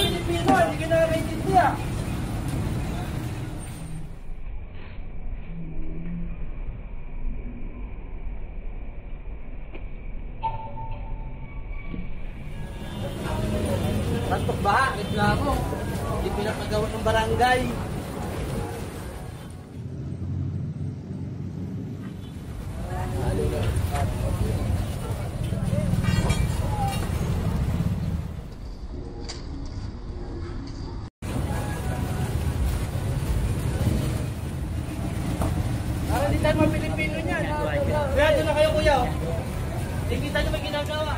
Pilipino, hindi ka nakakaintindihan. Tantok ba? Reklamo. Hindi pinapagawa ng barangay. Hindi tayo mga Pilipino niyan. Kaya doon na kayo, kuya. Hindi kita nyo may ginagawa.